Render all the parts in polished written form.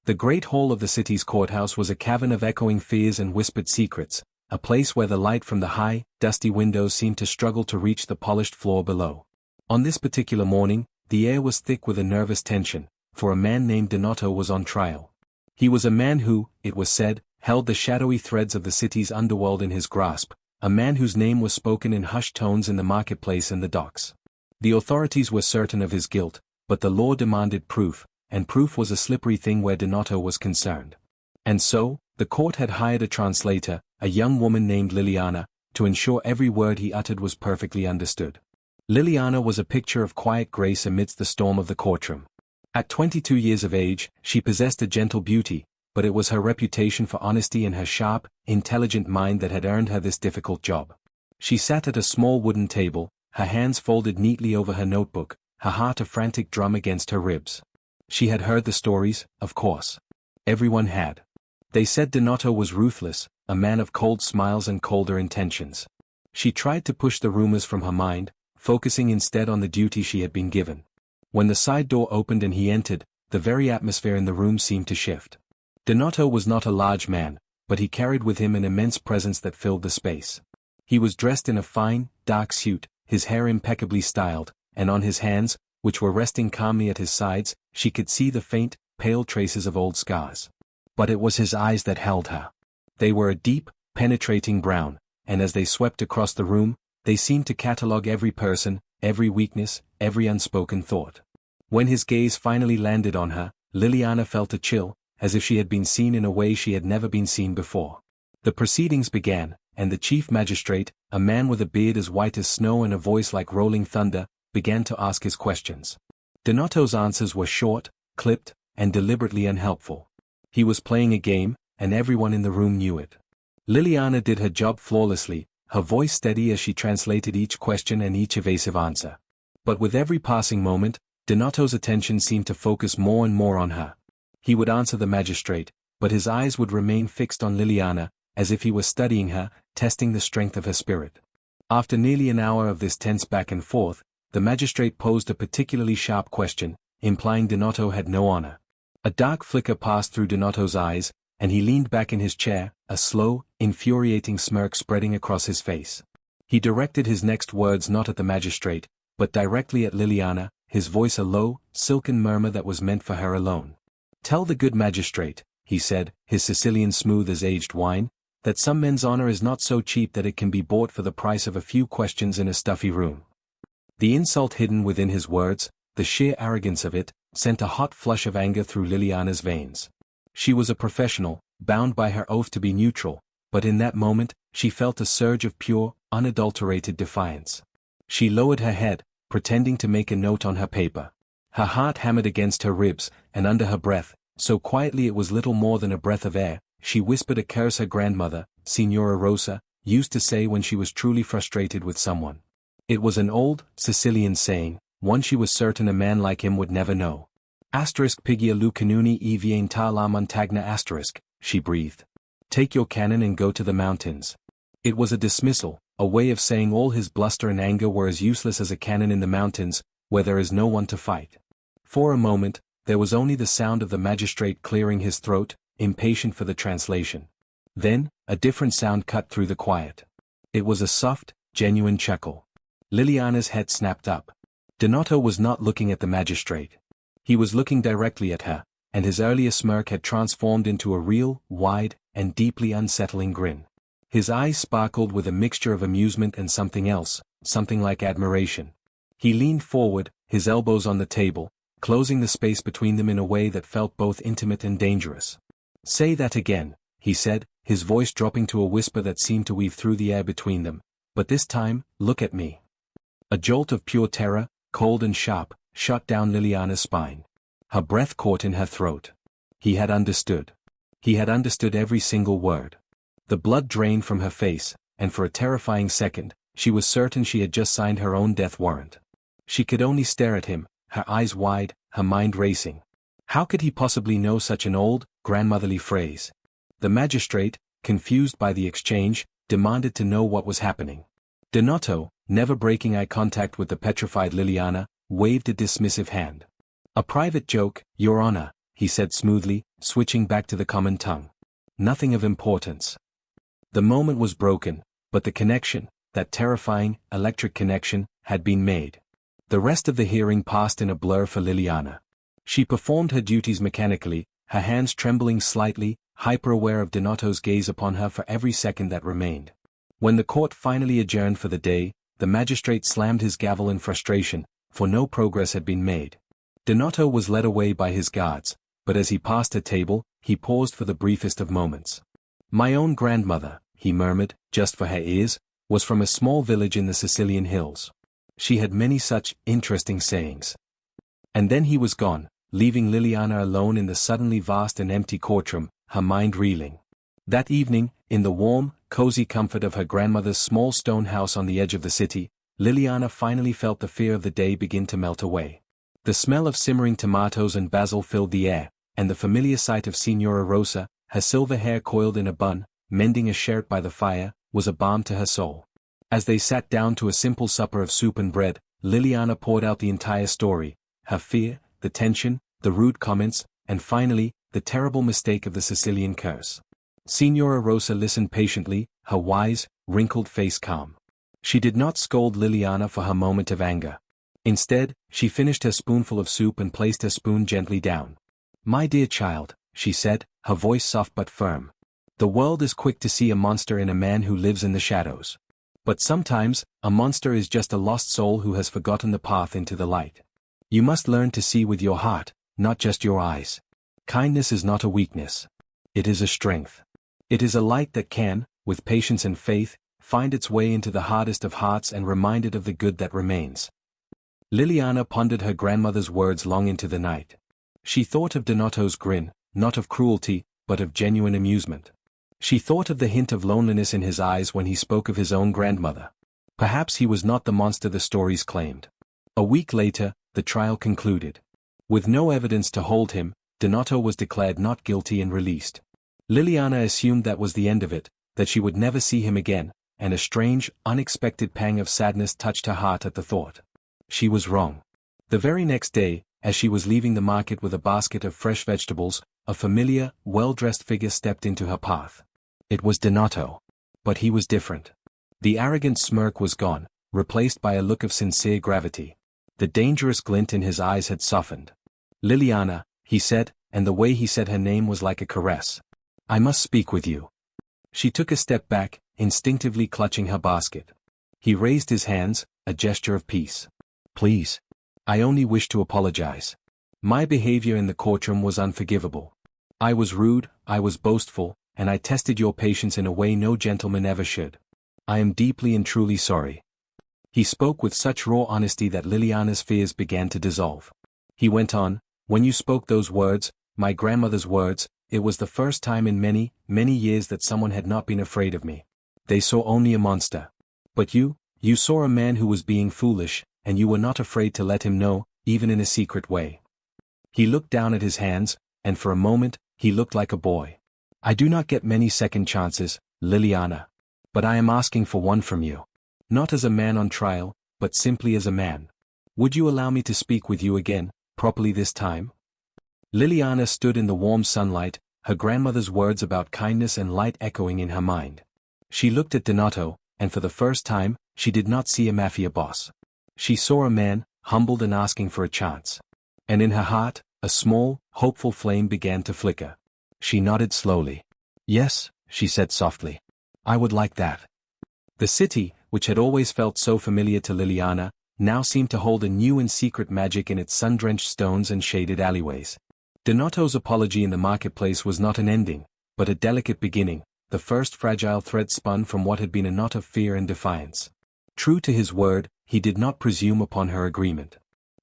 The great hall of the city's courthouse was a cavern of echoing fears and whispered secrets, a place where the light from the high, dusty windows seemed to struggle to reach the polished floor below. On this particular morning, the air was thick with a nervous tension, for a man named Donato was on trial. He was a man who, it was said, held the shadowy threads of the city's underworld in his grasp, a man whose name was spoken in hushed tones in the marketplace and the docks. The authorities were certain of his guilt, but the law demanded proof, and proof was a slippery thing where Donato was concerned. And so, the court had hired a translator, a young woman named Liliana, to ensure every word he uttered was perfectly understood. Liliana was a picture of quiet grace amidst the storm of the courtroom. At 22 years of age, she possessed a gentle beauty, but it was her reputation for honesty and her sharp, intelligent mind that had earned her this difficult job. She sat at a small wooden table, her hands folded neatly over her notebook, her heart a frantic drum against her ribs. She had heard the stories, of course. Everyone had. They said Donato was ruthless, a man of cold smiles and colder intentions. She tried to push the rumors from her mind, focusing instead on the duty she had been given. When the side door opened and he entered, the very atmosphere in the room seemed to shift. Donato was not a large man, but he carried with him an immense presence that filled the space. He was dressed in a fine, dark suit, his hair impeccably styled, and on his hands, which were resting calmly at his sides, she could see the faint, pale traces of old scars. But it was his eyes that held her. They were a deep, penetrating brown, and as they swept across the room, they seemed to catalogue every person, every weakness, every unspoken thought. When his gaze finally landed on her, Liliana felt a chill, as if she had been seen in a way she had never been seen before. The proceedings began, and the chief magistrate, a man with a beard as white as snow and a voice like rolling thunder, began to ask his questions. Donato's answers were short, clipped, and deliberately unhelpful. He was playing a game, and everyone in the room knew it. Liliana did her job flawlessly, her voice steady as she translated each question and each evasive answer. But with every passing moment, Donato's attention seemed to focus more and more on her. He would answer the magistrate, but his eyes would remain fixed on Liliana, as if he were studying her, testing the strength of her spirit. After nearly an hour of this tense back and forth, the magistrate posed a particularly sharp question, implying Donato had no honor. A dark flicker passed through Donato's eyes, and he leaned back in his chair, a slow, infuriating smirk spreading across his face. He directed his next words not at the magistrate, but directly at Liliana, his voice a low, silken murmur that was meant for her alone. "Tell the good magistrate," he said, his Sicilian smooth as aged wine, "that some men's honor is not so cheap that it can be bought for the price of a few questions in a stuffy room." The insult hidden within his words, the sheer arrogance of it, sent a hot flush of anger through Liliana's veins. She was a professional, bound by her oath to be neutral, but in that moment, she felt a surge of pure, unadulterated defiance. She lowered her head, pretending to make a note on her paper. Her heart hammered against her ribs, and under her breath, so quietly it was little more than a breath of air, she whispered a curse her grandmother, Signora Rosa, used to say when she was truly frustrated with someone. It was an old, Sicilian saying, one she was certain a man like him would never know. Pigia lu canuni e vien ta la montagna *, she breathed. "Take your cannon and go to the mountains." It was a dismissal, a way of saying all his bluster and anger were as useless as a cannon in the mountains, where there is no one to fight. For a moment, there was only the sound of the magistrate clearing his throat, impatient for the translation. Then, a different sound cut through the quiet. It was a soft, genuine chuckle. Liliana's head snapped up. Donato was not looking at the magistrate. He was looking directly at her, and his earlier smirk had transformed into a real, wide, and deeply unsettling grin. His eyes sparkled with a mixture of amusement and something else, something like admiration. He leaned forward, his elbows on the table, closing the space between them in a way that felt both intimate and dangerous. "Say that again," he said, his voice dropping to a whisper that seemed to weave through the air between them, "but this time, look at me." A jolt of pure terror, cold and sharp, shot down Liliana's spine. Her breath caught in her throat. He had understood. He had understood every single word. The blood drained from her face, and for a terrifying second, she was certain she had just signed her own death warrant. She could only stare at him, her eyes wide, her mind racing. How could he possibly know such an old, grandmotherly phrase? The magistrate, confused by the exchange, demanded to know what was happening. Donato, never breaking eye contact with the petrified Liliana, waved a dismissive hand. "A private joke, Your Honor," he said smoothly, switching back to the common tongue. Nothing of importance. The moment was broken, but the connection, that terrifying, electric connection, had been made. The rest of the hearing passed in a blur for Liliana. She performed her duties mechanically, her hands trembling slightly, hyper-aware of Donato's gaze upon her for every second that remained. When the court finally adjourned for the day, the magistrate slammed his gavel in frustration, for no progress had been made. Donato was led away by his guards, but as he passed her table, he paused for the briefest of moments. "My own grandmother," he murmured, just for her ears, was from a small village in the Sicilian hills. She had many such interesting sayings. And then he was gone, leaving Liliana alone in the suddenly vast and empty courtroom, her mind reeling. That evening, in the warm, cozy comfort of her grandmother's small stone house on the edge of the city, Liliana finally felt the fear of the day begin to melt away. The smell of simmering tomatoes and basil filled the air, and the familiar sight of Signora Rosa, her silver hair coiled in a bun, mending a shirt by the fire, was a balm to her soul. As they sat down to a simple supper of soup and bread, Liliana poured out the entire story, her fear, the tension, the rude comments, and finally, the terrible mistake of the Sicilian curse. Signora Rosa listened patiently, her wise, wrinkled face calm. She did not scold Liliana for her moment of anger. Instead, she finished her spoonful of soup and placed her spoon gently down. "My dear child," she said, her voice soft but firm. "The world is quick to see a monster in a man who lives in the shadows. But sometimes, a monster is just a lost soul who has forgotten the path into the light. You must learn to see with your heart, not just your eyes. Kindness is not a weakness. It is a strength. It is a light that can, with patience and faith, find its way into the hardest of hearts and remind it of the good that remains." Liliana pondered her grandmother's words long into the night. She thought of Donato's grin, not of cruelty, but of genuine amusement. She thought of the hint of loneliness in his eyes when he spoke of his own grandmother. Perhaps he was not the monster the stories claimed. A week later, the trial concluded. With no evidence to hold him, Donato was declared not guilty and released. Liliana assumed that was the end of it, that she would never see him again, and a strange, unexpected pang of sadness touched her heart at the thought. She was wrong. The very next day, as she was leaving the market with a basket of fresh vegetables, a familiar, well-dressed figure stepped into her path. It was Donato. But he was different. The arrogant smirk was gone, replaced by a look of sincere gravity. The dangerous glint in his eyes had softened. "Liliana," he said, and the way he said her name was like a caress. "I must speak with you." She took a step back, instinctively clutching her basket. He raised his hands, a gesture of peace. "Please. I only wish to apologize. My behavior in the courtroom was unforgivable. I was rude, I was boastful, and I tested your patience in a way no gentleman ever should. I am deeply and truly sorry." He spoke with such raw honesty that Liliana's fears began to dissolve. He went on, "When you spoke those words, my grandmother's words, it was the first time in many, many years that someone had not been afraid of me. They saw only a monster. But you saw a man who was being foolish, and you were not afraid to let him know, even in a secret way." He looked down at his hands, and for a moment, he looked like a boy. "I do not get many second chances, Liliana. But I am asking for one from you. Not as a man on trial, but simply as a man. Would you allow me to speak with you again, properly this time?" Liliana stood in the warm sunlight, her grandmother's words about kindness and light echoing in her mind. She looked at Donato, and for the first time, she did not see a mafia boss. She saw a man, humbled and asking for a chance. And in her heart, a small, hopeful flame began to flicker. She nodded slowly. "Yes," she said softly. "I would like that." The city, which had always felt so familiar to Liliana, now seemed to hold a new and secret magic in its sun-drenched stones and shaded alleyways. Donato's apology in the marketplace was not an ending, but a delicate beginning, the first fragile thread spun from what had been a knot of fear and defiance. True to his word, he did not presume upon her agreement.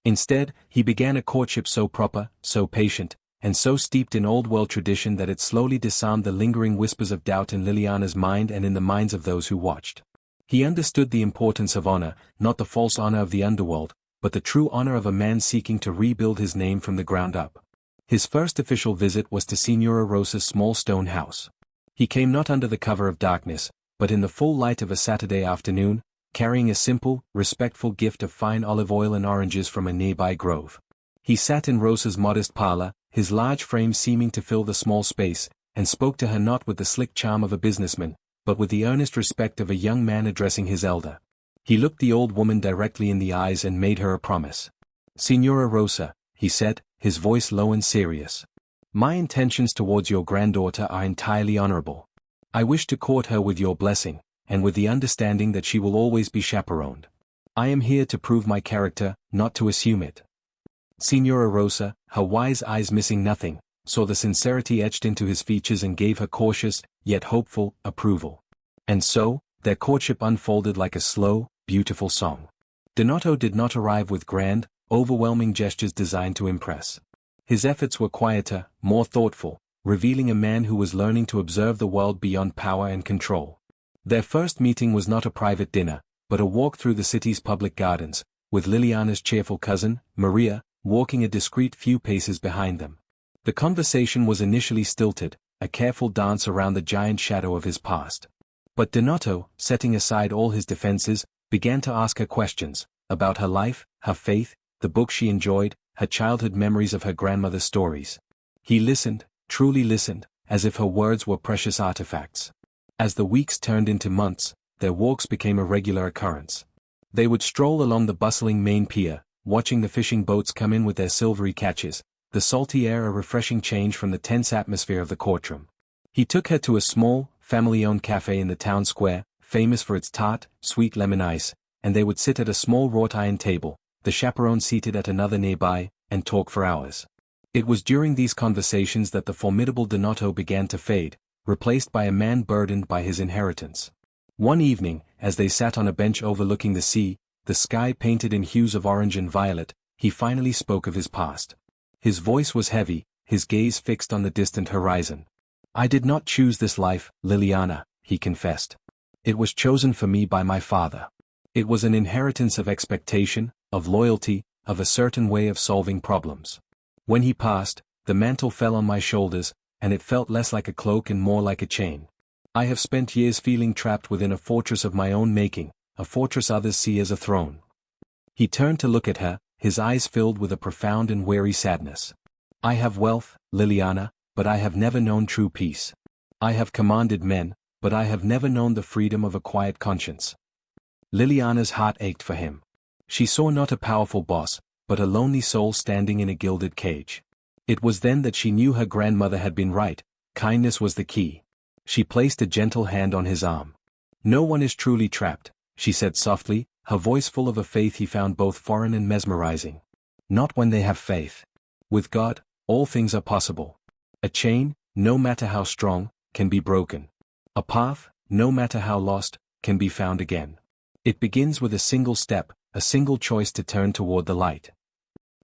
Instead, he began a courtship so proper, so patient, and so steeped in old-world tradition that it slowly disarmed the lingering whispers of doubt in Liliana's mind and in the minds of those who watched. He understood the importance of honor, not the false honor of the underworld, but the true honor of a man seeking to rebuild his name from the ground up. His first official visit was to Signora Rosa's small stone house. He came not under the cover of darkness, but in the full light of a Saturday afternoon, carrying a simple, respectful gift of fine olive oil and oranges from a nearby grove. He sat in Rosa's modest parlor, his large frame seeming to fill the small space, and spoke to her not with the slick charm of a businessman, but with the earnest respect of a young man addressing his elder. He looked the old woman directly in the eyes and made her a promise. "Signora Rosa," he said, his voice low and serious. "My intentions towards your granddaughter are entirely honorable. I wish to court her with your blessing, and with the understanding that she will always be chaperoned. I am here to prove my character, not to assume it." Signora Rosa, her wise eyes missing nothing, saw the sincerity etched into his features and gave her cautious, yet hopeful, approval. And so, their courtship unfolded like a slow, beautiful song. Donato did not arrive with grand, overwhelming gestures designed to impress. His efforts were quieter, more thoughtful, revealing a man who was learning to observe the world beyond power and control. Their first meeting was not a private dinner, but a walk through the city's public gardens, with Liliana's cheerful cousin, Maria, walking a discreet few paces behind them. The conversation was initially stilted, a careful dance around the giant shadow of his past. But Donato, setting aside all his defenses, began to ask her questions, about her life, her faith, the books she enjoyed, her childhood memories of her grandmother's stories. He listened, truly listened, as if her words were precious artifacts. As the weeks turned into months, their walks became a regular occurrence. They would stroll along the bustling main pier, watching the fishing boats come in with their silvery catches, the salty air a refreshing change from the tense atmosphere of the courtroom. He took her to a small, family-owned cafe in the town square, famous for its tart, sweet lemon ice, and they would sit at a small wrought iron table, the chaperone seated at another nearby, and talk for hours. It was during these conversations that the formidable Donato began to fade, replaced by a man burdened by his inheritance. One evening, as they sat on a bench overlooking the sea, the sky painted in hues of orange and violet, he finally spoke of his past. His voice was heavy, his gaze fixed on the distant horizon. "I did not choose this life, Liliana," he confessed. "It was chosen for me by my father. It was an inheritance of expectation, of loyalty, of a certain way of solving problems. When he passed, the mantle fell on my shoulders, and it felt less like a cloak and more like a chain. I have spent years feeling trapped within a fortress of my own making, a fortress others see as a throne." He turned to look at her, his eyes filled with a profound and weary sadness. "I have wealth, Liliana, but I have never known true peace. I have commanded men, but I have never known the freedom of a quiet conscience." Liliana's heart ached for him. She saw not a powerful boss, but a lonely soul standing in a gilded cage. It was then that she knew her grandmother had been right, kindness was the key. She placed a gentle hand on his arm. "No one is truly trapped," she said softly, her voice full of a faith he found both foreign and mesmerizing. "Not when they have faith. With God, all things are possible. A chain, no matter how strong, can be broken. A path, no matter how lost, can be found again. It begins with a single step, a single choice to turn toward the light."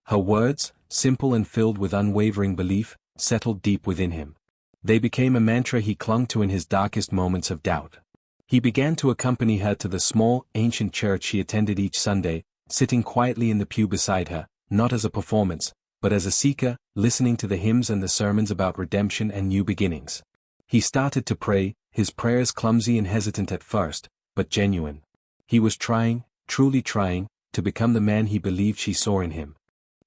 Her words, simple and filled with unwavering belief, settled deep within him. They became a mantra he clung to in his darkest moments of doubt. He began to accompany her to the small, ancient church she attended each Sunday, sitting quietly in the pew beside her, not as a performance, but as a seeker, listening to the hymns and the sermons about redemption and new beginnings. He started to pray, his prayers clumsy and hesitant at first, but genuine. He was trying, truly trying, to become the man he believed she saw in him.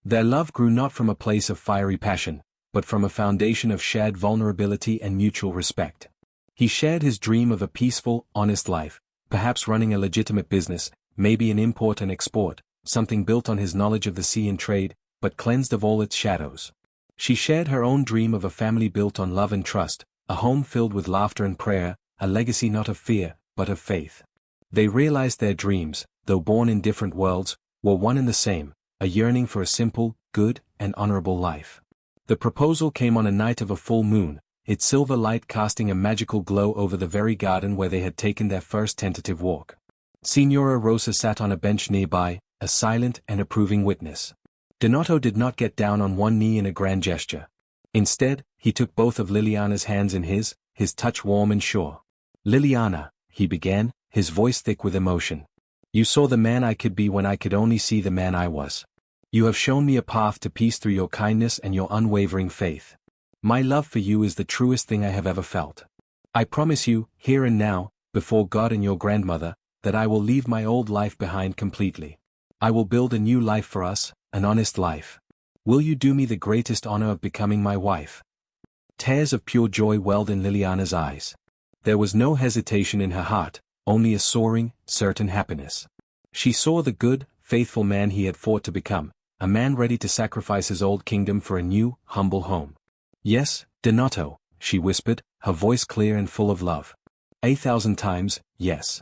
Their love grew not from a place of fiery passion, but from a foundation of shared vulnerability and mutual respect. He shared his dream of a peaceful, honest life, perhaps running a legitimate business, maybe an import and export, something built on his knowledge of the sea and trade, but cleansed of all its shadows. She shared her own dream of a family built on love and trust, a home filled with laughter and prayer, a legacy not of fear, but of faith. They realized their dreams, though born in different worlds, were one and the same, a yearning for a simple, good, and honorable life. The proposal came on a night of a full moon, its silver light casting a magical glow over the very garden where they had taken their first tentative walk. Signora Rosa sat on a bench nearby, a silent and approving witness. Donato did not get down on one knee in a grand gesture. Instead, he took both of Liliana's hands in his touch warm and sure. "Liliana," he began, his voice thick with emotion. "You saw the man I could be when I could only see the man I was. You have shown me a path to peace through your kindness and your unwavering faith. My love for you is the truest thing I have ever felt. I promise you, here and now, before God and your grandmother, that I will leave my old life behind completely. I will build a new life for us, an honest life. Will you do me the greatest honor of becoming my wife? Tears of pure joy welled in Liliana's eyes. There was no hesitation in her heart, only a soaring, certain happiness. She saw the good, faithful man he had fought to become, a man ready to sacrifice his old kingdom for a new, humble home. Yes, Donato, she whispered, her voice clear and full of love. 1,000 times, yes.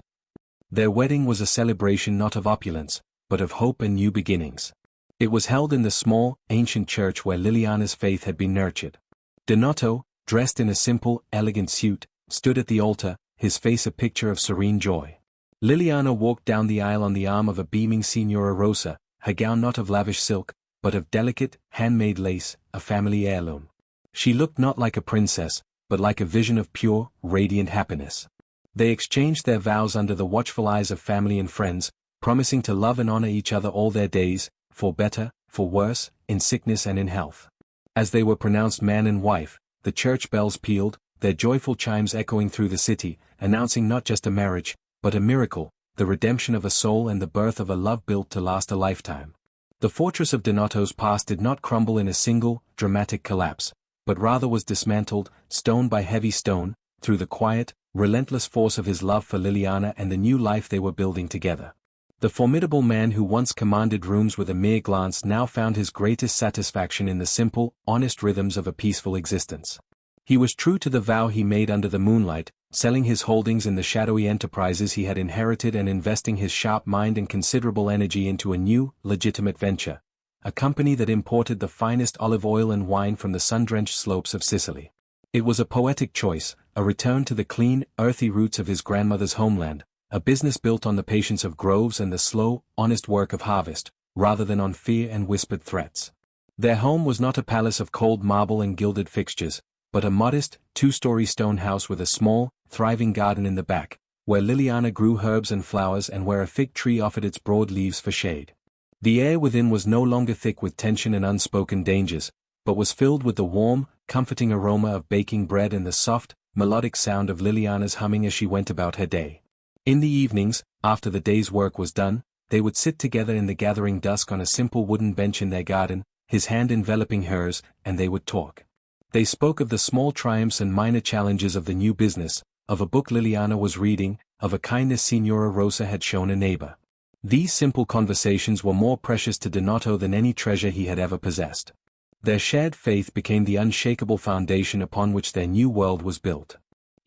Their wedding was a celebration not of opulence, but of hope and new beginnings. It was held in the small, ancient church where Liliana's faith had been nurtured. Donato, dressed in a simple, elegant suit, stood at the altar, his face a picture of serene joy. Liliana walked down the aisle on the arm of a beaming Signora Rosa, her gown not of lavish silk, but of delicate, handmade lace, a family heirloom. She looked not like a princess, but like a vision of pure, radiant happiness. They exchanged their vows under the watchful eyes of family and friends, promising to love and honor each other all their days, for better, for worse, in sickness and in health. As they were pronounced man and wife, the church bells pealed, their joyful chimes echoing through the city, announcing not just a marriage, but a miracle, the redemption of a soul and the birth of a love built to last a lifetime. The fortress of Donato's past did not crumble in a single, dramatic collapse, but rather was dismantled, stone by heavy stone, through the quiet, relentless force of his love for Liliana and the new life they were building together. The formidable man who once commanded rooms with a mere glance now found his greatest satisfaction in the simple, honest rhythms of a peaceful existence. He was true to the vow he made under the moonlight, selling his holdings in the shadowy enterprises he had inherited and investing his sharp mind and considerable energy into a new, legitimate venture, a company that imported the finest olive oil and wine from the sun-drenched slopes of Sicily. It was a poetic choice, a return to the clean, earthy roots of his grandmother's homeland, a business built on the patience of groves and the slow, honest work of harvest, rather than on fear and whispered threats. Their home was not a palace of cold marble and gilded fixtures, but a modest, two-story stone house with a small, thriving garden in the back, where Liliana grew herbs and flowers and where a fig tree offered its broad leaves for shade. The air within was no longer thick with tension and unspoken dangers, but was filled with the warm, comforting aroma of baking bread and the soft, melodic sound of Liliana's humming as she went about her day. In the evenings, after the day's work was done, they would sit together in the gathering dusk on a simple wooden bench in their garden, his hand enveloping hers, and they would talk. They spoke of the small triumphs and minor challenges of the new business, of a book Liliana was reading, of a kindness Signora Rosa had shown a neighbor. These simple conversations were more precious to Donato than any treasure he had ever possessed. Their shared faith became the unshakable foundation upon which their new world was built.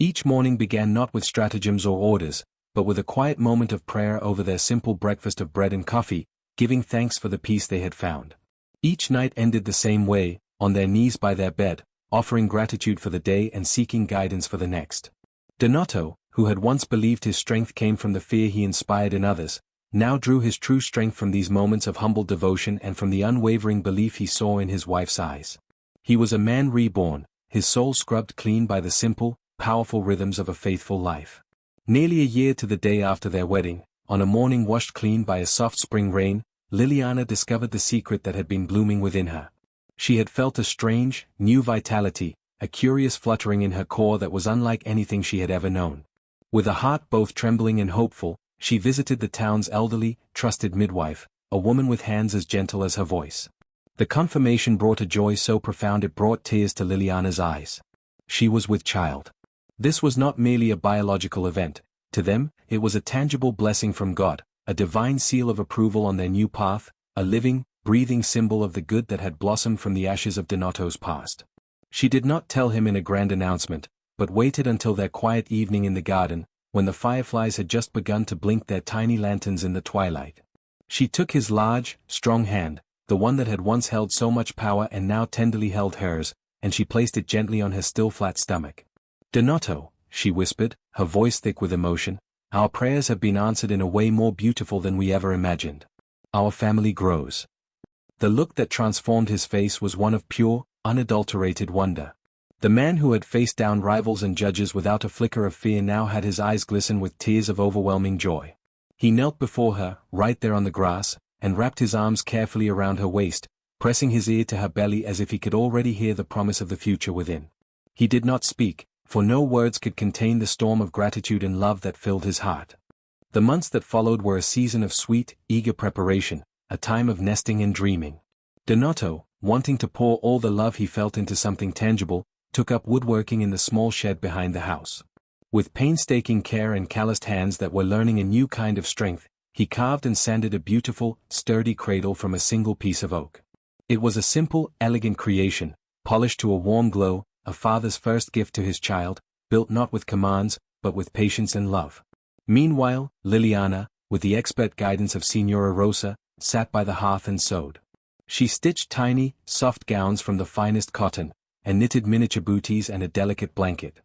Each morning began not with stratagems or orders, but with a quiet moment of prayer over their simple breakfast of bread and coffee, giving thanks for the peace they had found. Each night ended the same way, on their knees by their bed, offering gratitude for the day and seeking guidance for the next. Donato, who had once believed his strength came from the fear he inspired in others, now drew his true strength from these moments of humble devotion and from the unwavering belief he saw in his wife's eyes. He was a man reborn, his soul scrubbed clean by the simple, powerful rhythms of a faithful life. Nearly a year to the day after their wedding, on a morning washed clean by a soft spring rain, Liliana discovered the secret that had been blooming within her. She had felt a strange, new vitality, a curious fluttering in her core that was unlike anything she had ever known. With a heart both trembling and hopeful, she visited the town's elderly, trusted midwife, a woman with hands as gentle as her voice. The confirmation brought a joy so profound it brought tears to Liliana's eyes. She was with child. This was not merely a biological event. To them, it was a tangible blessing from God, a divine seal of approval on their new path, a living, breathing symbol of the good that had blossomed from the ashes of Donato's past. She did not tell him in a grand announcement, but waited until their quiet evening in the garden, when the fireflies had just begun to blink their tiny lanterns in the twilight. She took his large, strong hand, the one that had once held so much power and now tenderly held hers, and she placed it gently on her still flat stomach. "Donato," she whispered, her voice thick with emotion, "our prayers have been answered in a way more beautiful than we ever imagined. Our family grows." The look that transformed his face was one of pure, unadulterated wonder. The man who had faced down rivals and judges without a flicker of fear now had his eyes glisten with tears of overwhelming joy. He knelt before her, right there on the grass, and wrapped his arms carefully around her waist, pressing his ear to her belly as if he could already hear the promise of the future within. He did not speak, for no words could contain the storm of gratitude and love that filled his heart. The months that followed were a season of sweet, eager preparation, a time of nesting and dreaming. Donato, wanting to pour all the love he felt into something tangible, took up woodworking in the small shed behind the house. With painstaking care and calloused hands that were learning a new kind of strength, he carved and sanded a beautiful, sturdy cradle from a single piece of oak. It was a simple, elegant creation, polished to a warm glow, a father's first gift to his child, built not with commands, but with patience and love. Meanwhile, Liliana, with the expert guidance of Signora Rosa, sat by the hearth and sewed. She stitched tiny, soft gowns from the finest cotton, and knitted miniature booties and a delicate blanket.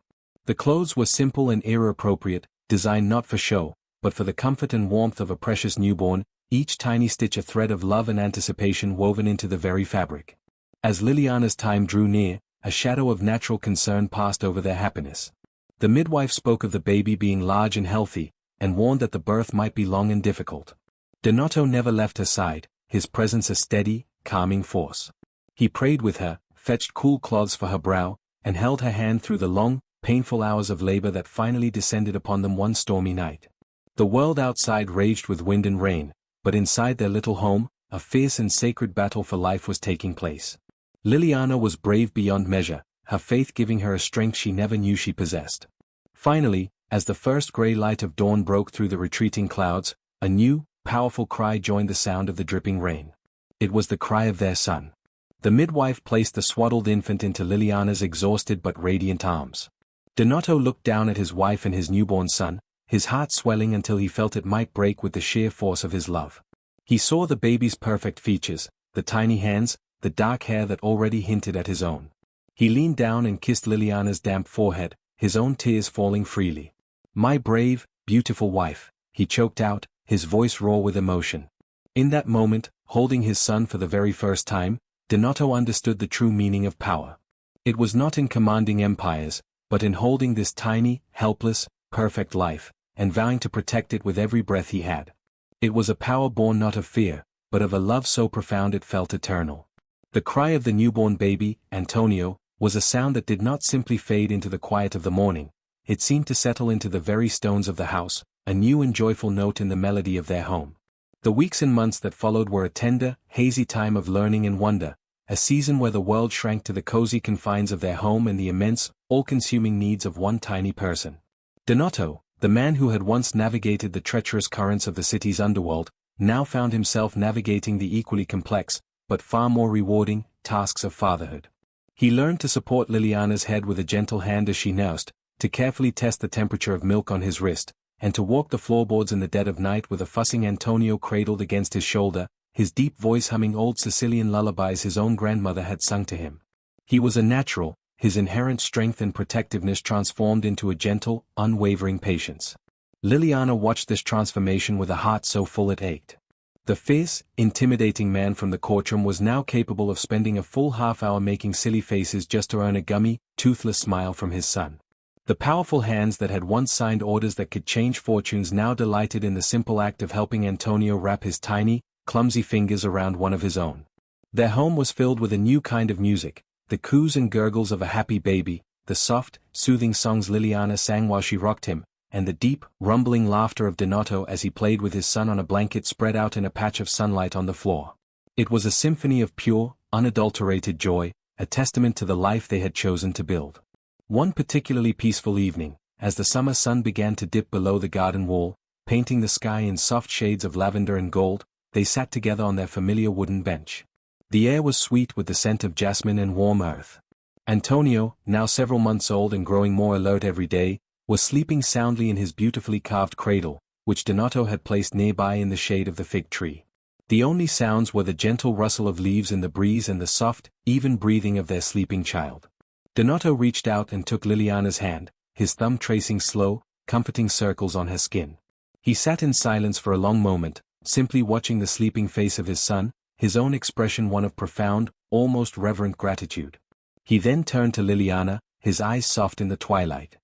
The clothes were simple and era-appropriate, designed not for show, but for the comfort and warmth of a precious newborn, each tiny stitch a thread of love and anticipation woven into the very fabric. As Liliana's time drew near, a shadow of natural concern passed over their happiness. The midwife spoke of the baby being large and healthy, and warned that the birth might be long and difficult. Donato never left her side, his presence a steady, calming force. He prayed with her, fetched cool cloths for her brow, and held her hand through the long, painful hours of labor that finally descended upon them one stormy night. The world outside raged with wind and rain, but inside their little home, a fierce and sacred battle for life was taking place. Liliana was brave beyond measure, her faith giving her a strength she never knew she possessed. Finally, as the first gray light of dawn broke through the retreating clouds, a new, powerful cry joined the sound of the dripping rain. It was the cry of their son. The midwife placed the swaddled infant into Liliana's exhausted but radiant arms. Donato looked down at his wife and his newborn son, his heart swelling until he felt it might break with the sheer force of his love. He saw the baby's perfect features, the tiny hands, the dark hair that already hinted at his own. He leaned down and kissed Liliana's damp forehead, his own tears falling freely. "My brave, beautiful wife," he choked out, his voice raw with emotion. In that moment, holding his son for the very first time, Donato understood the true meaning of power. It was not in commanding empires, but in holding this tiny, helpless, perfect life, and vowing to protect it with every breath he had. It was a power born not of fear, but of a love so profound it felt eternal. The cry of the newborn baby, Antonio, was a sound that did not simply fade into the quiet of the morning, it seemed to settle into the very stones of the house, a new and joyful note in the melody of their home. The weeks and months that followed were a tender, hazy time of learning and wonder, a season where the world shrank to the cozy confines of their home and the immense, all-consuming needs of one tiny person. Donato, the man who had once navigated the treacherous currents of the city's underworld, now found himself navigating the equally complex, but far more rewarding, tasks of fatherhood. He learned to support Liliana's head with a gentle hand as she nursed, to carefully test the temperature of milk on his wrist, and to walk the floorboards in the dead of night with a fussing Antonio cradled against his shoulder, his deep voice humming old Sicilian lullabies his own grandmother had sung to him. He was a natural, his inherent strength and protectiveness transformed into a gentle, unwavering patience. Liliana watched this transformation with a heart so full it ached. The fierce, intimidating man from the courtroom was now capable of spending a full half-hour making silly faces just to earn a gummy, toothless smile from his son. The powerful hands that had once signed orders that could change fortunes now delighted in the simple act of helping Antonio wrap his tiny, clumsy fingers around one of his own. Their home was filled with a new kind of music, the coos and gurgles of a happy baby, the soft, soothing songs Liliana sang while she rocked him, and the deep, rumbling laughter of Donato as he played with his son on a blanket spread out in a patch of sunlight on the floor. It was a symphony of pure, unadulterated joy, a testament to the life they had chosen to build. One particularly peaceful evening, as the summer sun began to dip below the garden wall, painting the sky in soft shades of lavender and gold, they sat together on their familiar wooden bench. The air was sweet with the scent of jasmine and warm earth. Antonio, now several months old and growing more alert every day, was sleeping soundly in his beautifully carved cradle, which Donato had placed nearby in the shade of the fig tree. The only sounds were the gentle rustle of leaves in the breeze and the soft, even breathing of their sleeping child. Donato reached out and took Liliana's hand, his thumb tracing slow, comforting circles on her skin. He sat in silence for a long moment, simply watching the sleeping face of his son, his own expression one of profound, almost reverent gratitude. He then turned to Liliana, his eyes soft in the twilight.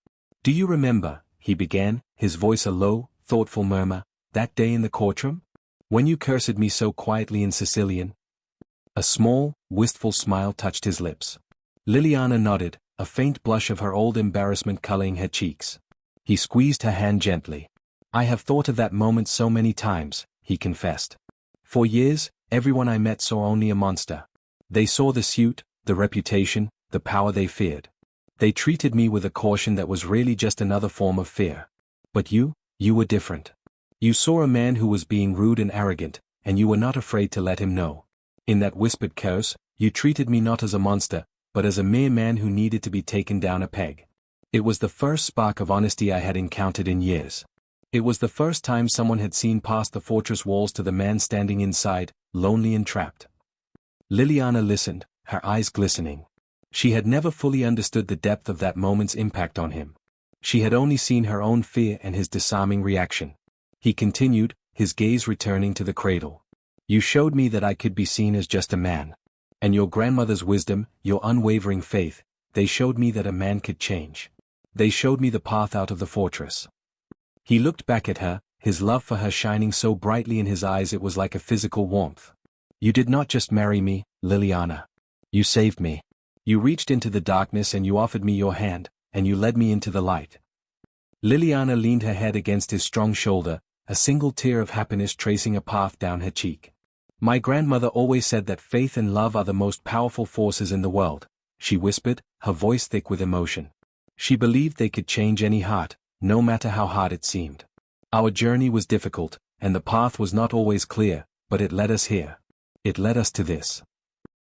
"Do you remember," he began, his voice a low, thoughtful murmur, "that day in the courtroom? When you cursed me so quietly in Sicilian?" A small, wistful smile touched his lips. Liliana nodded, a faint blush of her old embarrassment coloring her cheeks. He squeezed her hand gently. "I have thought of that moment so many times," he confessed. "For years, everyone I met saw only a monster. They saw the suit, the reputation, the power they feared. They treated me with a caution that was really just another form of fear. But you were different. You saw a man who was being rude and arrogant, and you were not afraid to let him know. In that whispered curse, you treated me not as a monster, but as a mere man who needed to be taken down a peg. It was the first spark of honesty I had encountered in years. It was the first time someone had seen past the fortress walls to the man standing inside, lonely and trapped. Liliana listened, her eyes glistening. She had never fully understood the depth of that moment's impact on him. She had only seen her own fear and his disarming reaction. He continued, his gaze returning to the cradle. You showed me that I could be seen as just a man. And your grandmother's wisdom, your unwavering faith, they showed me that a man could change. They showed me the path out of the fortress. He looked back at her, his love for her shining so brightly in his eyes it was like a physical warmth. You did not just marry me, Liliana. You saved me. You reached into the darkness and you offered me your hand, and you led me into the light. Liliana leaned her head against his strong shoulder, a single tear of happiness tracing a path down her cheek. My grandmother always said that faith and love are the most powerful forces in the world, she whispered, her voice thick with emotion. She believed they could change any heart, no matter how hard it seemed. Our journey was difficult, and the path was not always clear, but it led us here. It led us to this.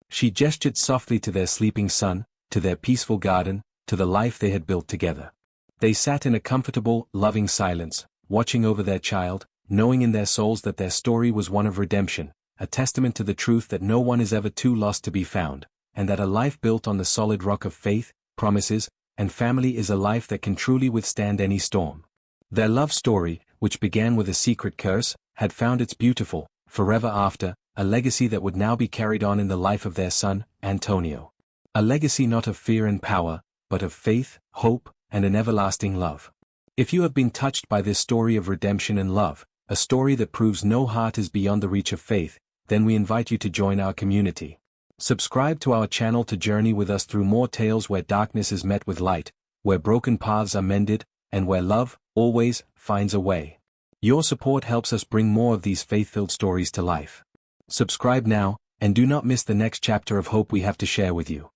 She gestured softly to their sleeping son, to their peaceful garden, to the life they had built together. They sat in a comfortable, loving silence, watching over their child, knowing in their souls that their story was one of redemption, a testament to the truth that no one is ever too lost to be found, and that a life built on the solid rock of faith, promises, and family is a life that can truly withstand any storm. Their love story, which began with a secret curse, had found its beautiful, forever after, a legacy that would now be carried on in the life of their son, Antonio. A legacy not of fear and power, but of faith, hope, and an everlasting love. If you have been touched by this story of redemption and love, a story that proves no heart is beyond the reach of faith, then we invite you to join our community. Subscribe to our channel to journey with us through more tales where darkness is met with light, where broken paths are mended, and where love, always, finds a way. Your support helps us bring more of these faith-filled stories to life. Subscribe now, and do not miss the next chapter of hope we have to share with you.